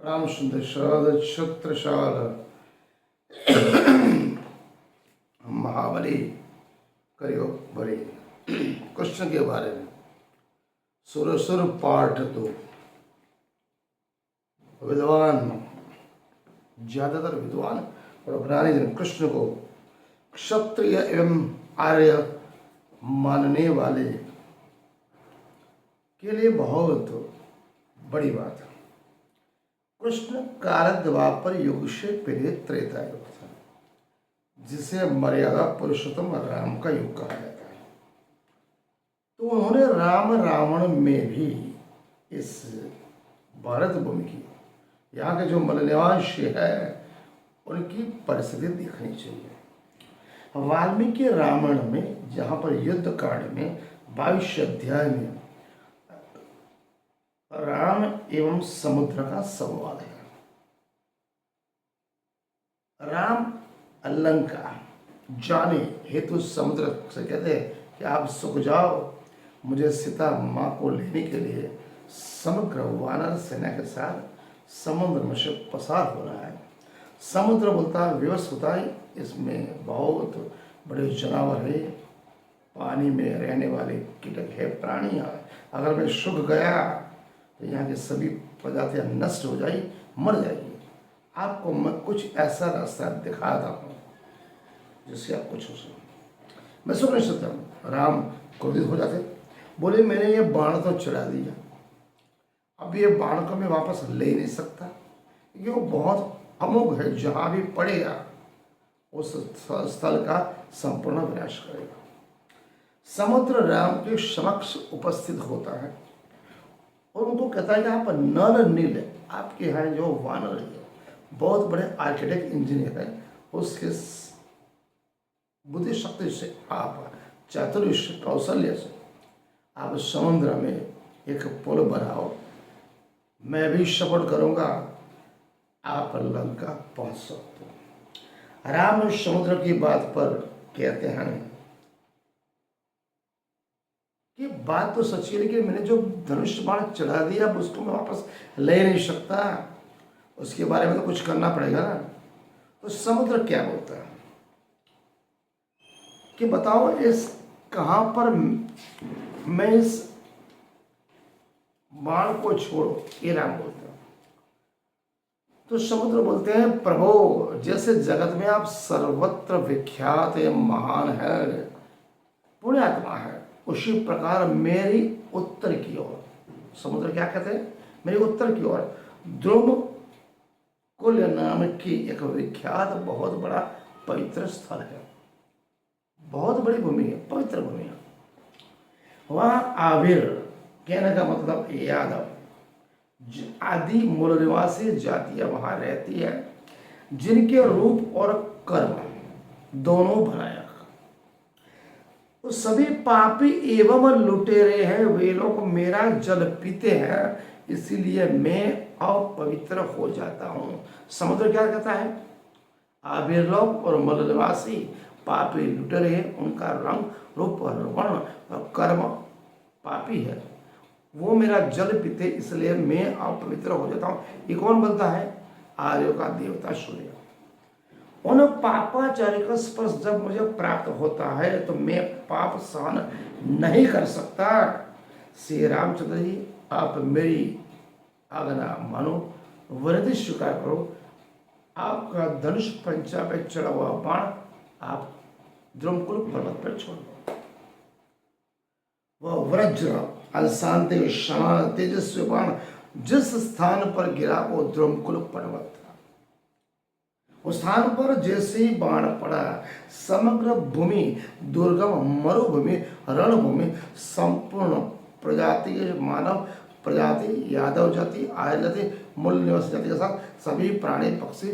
रामचंद्र शरद छत्रसाल महाबली करियो बड़ी कृष्ण के बारे में सुरसुर पाठ दो। विद्वान, ज्यादातर विद्वान और ज्ञानी जन कृष्ण को क्षत्रिय एवं आर्य मानने वाले के लिए बहुत बड़ी बात है। कृष्ण काल द्वापर युग से पहले त्रेता युग था, जिसे मर्यादा पुरुषोत्तम राम का युग कहा जाता है। तो उन्होंने राम रावण में भी इस भारत भूमि की, यहाँ के जो मलनिवासी है, उनकी परिस्थिति देखनी चाहिए। वाल्मीकि रामायण में जहाँ पर युद्ध कांड में 22 अध्याय में राम एवं समुद्र का संवाद है। राम लंका जाने हेतु समुद्र से कहते हैं कि आप सुख जाओ, मुझे सीता माँ को लेने के लिए समग्र वानर सेना के साथ समुद्र में से पसार हो रहा है। समुद्र बोलता है, विवश होता है, इसमें बहुत बड़े जानवर है, पानी में रहने वाले कीटक है, प्राणी है। अगर मैं सूख गया तो यहाँ की सभी प्रजातियाँ नष्ट हो जाएगी, मर जाएगी। आपको मैं कुछ ऐसा रास्ता दिखाता हूँ जिससे आप कुछ हो सके। मैं सुन नहीं सकता हूँ। राम क्रोधित हो जाते, बोले मैंने ये बाण तो चढ़ा दिया, अब ये बाण को मैं वापस ले नहीं सकता, क्योंकि वो बहुत अमोघ है, जहाँ भी पड़ेगा उस स्थल का संपूर्ण विनाश करेगा। समुद्र राम के समक्ष उपस्थित होता है और उनको कहता है कि आप नल नील, आपके यहाँ जो वानर है, बहुत बड़े आर्किटेक्ट इंजीनियर है, उसके बुद्धि शक्ति से, आप चातुर्य से, कौशल्य से आप समुद्र में एक पुल बनाओ, मैं भी सपोर्ट करूँगा, आप लंका पहुँच सकते हो। राम समुद्र की बात पर कहते हैं कि बात तो सच्ची है, लेकिन मैंने जो धनुष बाण चढ़ा दिया अब उसको मैं वापस ले नहीं सकता, उसके बारे में तो कुछ करना पड़ेगा ना। तो समुद्र क्या बोलता है कि बताओ इस कहाँ पर मैं इस बाण को छोड़ो, ये राम बोलता है। तो समुद्र बोलते हैं, प्रभु जैसे जगत में आप सर्वत्र विख्यात महान है, पुण्यात्मा है, उसी प्रकार मेरी उत्तर की ओर, समुद्र क्या कहते हैं, मेरी उत्तर की ओर ध्रुव कुल नाम की एक विख्यात बहुत बड़ा पवित्र स्थल है, बहुत बड़ी भूमि है, पवित्र भूमि है। वहाँ आविर कहने का मतलब यादव आदि मूल निवासी जातियां वहां रहती है, जिनके रूप और कर्म दोनों भयानक। तो सभी पापी एवं लुटेरे हैं, वे लोग मेरा जल पीते हैं, इसीलिए मैं अपवित्र हो जाता हूँ। समुद्र क्या कहता है, आविर लोग और मूल निवासी पापी लुटेरे हैं, उनका रंग, रूप और वर्ण और कर्म पापी है, वो मेरा जल पीते, इसलिए मैं अपवित्र हो जाता हूँ। ये कौन बोलता है, आर्यों का देवता सूर्य। उन पापाचार्य का स्पर्श जब मुझे प्राप्त होता है तो मैं पाप सहन नहीं कर सकता। श्री रामचंद्र जी, आप मेरी आज्ञा मानो, वरदी स्वीकार करो, आपका धनुष पंचा पे चढ़ा हुआ बाण आप ध्रुवकुल पर्वत पर छोड़ दो। वह वज्र अलशांति समान तेजस्वी बाण जिस स्थान पर गिरा वो ध्रुवकुल पर्वत था। उस स्थान पर जैसे ही बाण पड़ा, समग्र भूमि, दुर्गम मरुभूमि, रणभूमि, संपूर्ण प्रजाति, मानव प्रजाति, यादव जाति, आर्य जाति, मूल निवासी जाति के साथ सभी प्राणी पक्षी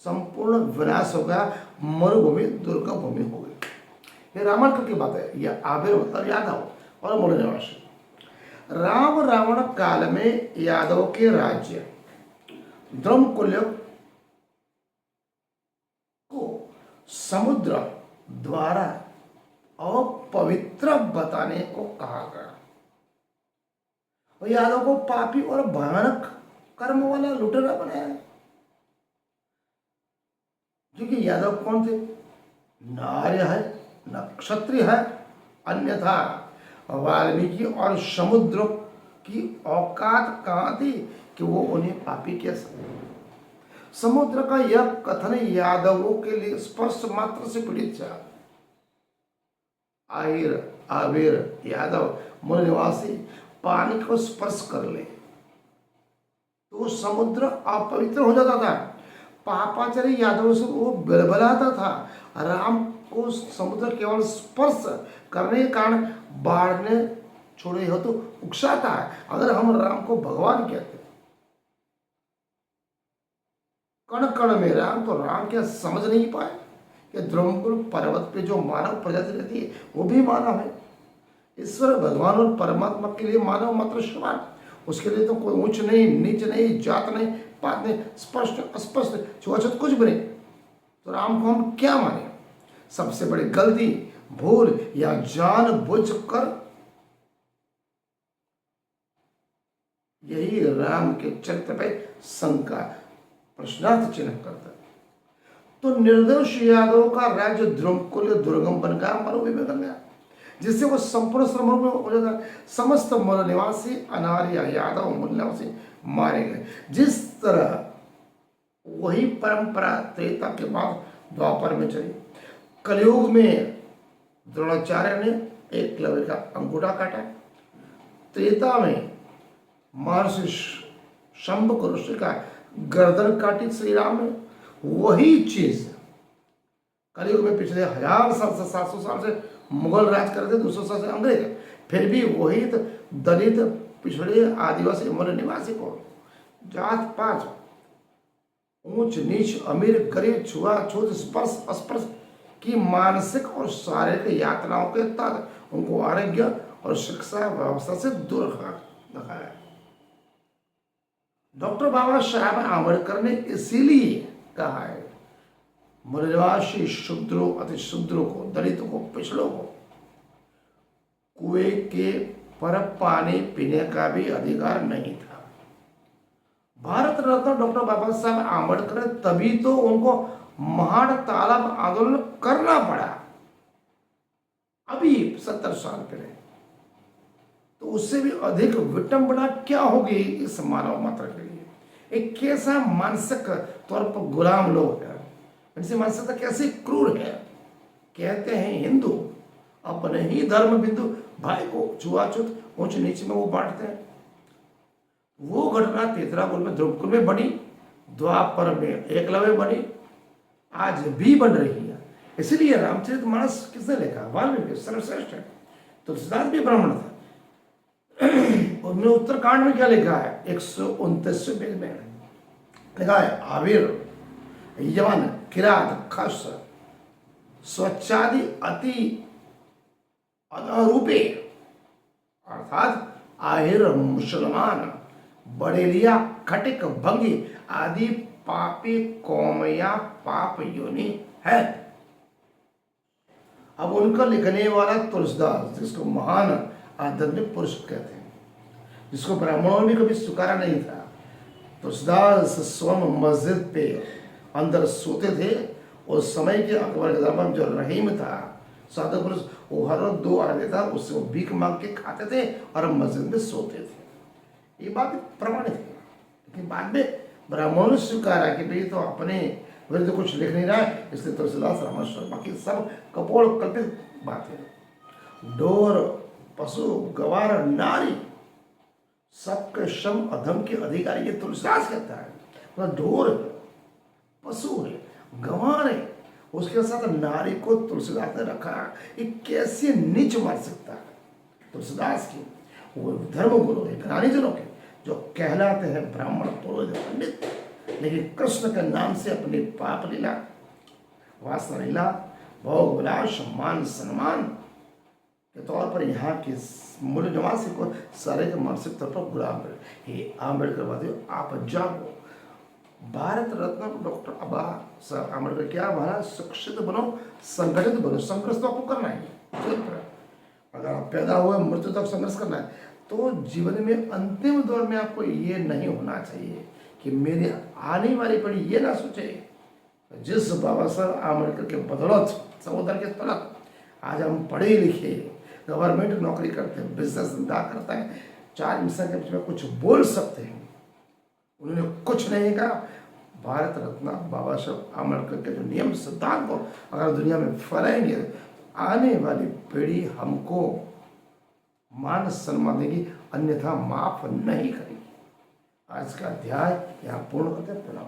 संपूर्ण विनाश हो गया, मरुभूमि दुर्गम भूमि हो गई। ये रामायण की बात है, यह आविर मतलब यादव और मूल निवासी। राम रावण काल में यादव के राज्य ध्रुवकुल को समुद्र द्वारा अपवित्र बताने को कहा गया। और यादव को पापी और भयानक कर्म वाला लुटेरा बनाया। क्योंकि यादव कौन थे? न आर्य है, न क्षत्रिय है, अन्यथा वाल्मीकि और समुद्र की औकात कहां थी कि वो उन्हें पापी कह सकते। समुद्र का यह कथन यादवों के लिए स्पर्श मात्र से पीड़ित था। आहिर आबिर यादव मूल निवासी पानी को स्पर्श कर ले तो समुद्र अपवित्र हो जाता था। पापाचारी यादव से वो बिलबिलाता था। राम को समुद्र केवल स्पर्श करने के कारण बाढ़ ने छोड़े हो तो उकसाता है। अगर हम राम को भगवान कहते कण कण में राम, तो राम क्या समझ नहीं पाए कि द्रुमकुल पर्वत पे जो मानव प्रजाति रहती है वो भी मानव है। ईश्वर भगवान और परमात्मा के लिए मानव मात्र समान, उसके लिए तो कोई ऊंच नहीं, नीच नहीं, जात नहीं, पात नहीं, स्पष्ट अस्पष्ट छुआछूत कुछ भी नहीं। तो राम को हम क्या माने? सबसे बड़ी गलती, भूल या जानबूझकर यही राम के चरित्र पे शंका, प्रश्नार्थ चिन्ह करता है। तो निर्दोष यादव का राज्य द्रुमकुल दुर्गम बन गया, मरुभूमि बन गया, जिससे वो संपूर्ण श्रमों में हो जाता। समस्त मूल निवासी अनार्य यादव मूल निवासी मारे गए। जिस तरह वही परंपरा त्रेता के बाद द्वापर में चली। कलयुग में द्रोणाचार्य ने एकलव्य का अंगूठा काटा। त्रेता में महर्षि शंभ ऋषि का गर्दन काटी श्री राम ने। वही चीज कलयुग में पिछले 1000 साल से 700 साल से मुगल राज करते, 200 साल से अंग्रेज, फिर भी वही दलित, पिछड़े, आदिवासी, मूल निवासी को जात पात, ऊंच नीच, अमीर गरीब, छुआछूत, स्पर्श अस्पर्श की मानसिक और शारीरिक यातनाओं के तहत उनको आरोग्य और शिक्षा व्यवस्था से दूर रखा है। डॉक्टर बाबा साहब आंबेडकर ने इसीलिए कहा है मूलनिवासी शूद्रों, अति शूद्रों को, दलितों को, पिछड़ों को कुएं के पर पानी पीने का भी अधिकार नहीं था। भारत रत्न डॉक्टर बाबा साहब आंबेडकर, तभी तो उनको महान तालाब आंदोलन करना पड़ा अभी 70 साल पहले। तो उससे भी अधिक विटंबना क्या होगी इस मानव मात्र के लिए? एक कैसा मानसिक तौर पर गुलाम लोग हैं, इनसे मानसिकता कैसी क्रूर है। कहते हैं हिंदू अपने ही धर्म बिंदु भाई को छुआछूत ऊंच नीच में वो बांटते हैं। वो घटना तेतरापुर में द्रुमकुल में बनी, द्वापर में एकलव्य बनी, आज भी बन रही है। इसीलिए रामचरितमानस किसने लिखा? वाल्मीकि सर्वश्रेष्ठ है। तुलसीदास भी ब्राह्मण था। उन्होंने उत्तरकांड में क्या लिखा है? 129 पेज में लिखा है आविर यवन किरात खस स्वच्छादि अति अरूपे, अर्थात आहिर, मुसलमान, बड़ेलिया, खटिक, भंगी आदि पापी कौम या पाप योनि है। अब उनका लिखने वाला तुलसीदास, जिसको महान आध्यात्मिक पुरुष कहते हैं, जिसको ब्राह्मणों ने कभी स्वीकारा नहीं था। तुलसीदास स्वयं मस्जिद पे अंदर सोते थे। उस समय के अकबर के दरबार में जो रहीम था, साधु पुरुष, वो हर रोज 2 आने था, उससे वो भीख मांग के खाते थे और मस्जिद में सोते थे। ये बात प्रमाणित है। लेकिन बाद में ब्राह्मणों ने स्वीकारा कि भाई तो अपने विरुद्ध कुछ लिख नहीं रहा है, इसलिए तुलसीदास रामेश्वर, बाकी सब कपोल कल्पित बातें। ढोर, पशु, गवार, नारी, सबके श्रम अधम के अधिकारी, ये तुलसीदास कहता है। मतलब ढोर है, पशु है, गंवार है, उसके साथ नारी को तुलसीदास ने रखा। ये कैसी नीच मानसिकता है तुलसीदास की। वो धर्मगुरु है, ज्ञानीजनों के, जो कहलाते हैं ब्राह्मण, पुरोहित, पंडित, लेकिन कृष्ण के नाम से अपनी पाप लीला, वासना लीला, भोग विलास, मान सम्मान के तौर पर यहाँ के मूल निवासी को सारे मानसिक तौर पर गुलाम करे। हे आम्बेडकर वादियों, आप जागो। भारत रत्न डॉक्टर बाबा साहब आम्बेडकर क्या माना? शिक्षित बनो, संगठित बनो। संघर्ष तो आपको करना ही है। अगर आप पैदा हुए मृत्यु तक संघर्ष करना है तो जीवन में अंतिम दौर में आपको ये नहीं होना चाहिए कि मेरी आने वाली पीढ़ी ये ना सोचे जिस बाबा साहब आम्बेडकर के बदौलत समुद्र के तलक आज हम पढ़े लिखे गवर्नमेंट नौकरी करते हैं, बिजनेस धंधा करते हैं, चार इंसान के बीच में कुछ बोल सकते हैं। उन्होंने कुछ नहीं कहा। भारत रत्न बाबा साहब आम्बेडकर के जो नियम सिद्धांत को अगर दुनिया में फैलाएंगे आने वाली पीढ़ी हमको मान सम्मान देगी, अन्यथा माफ नहीं करेगी। आज का अध्याय यहाँ पूर्ण करते प्रणाम।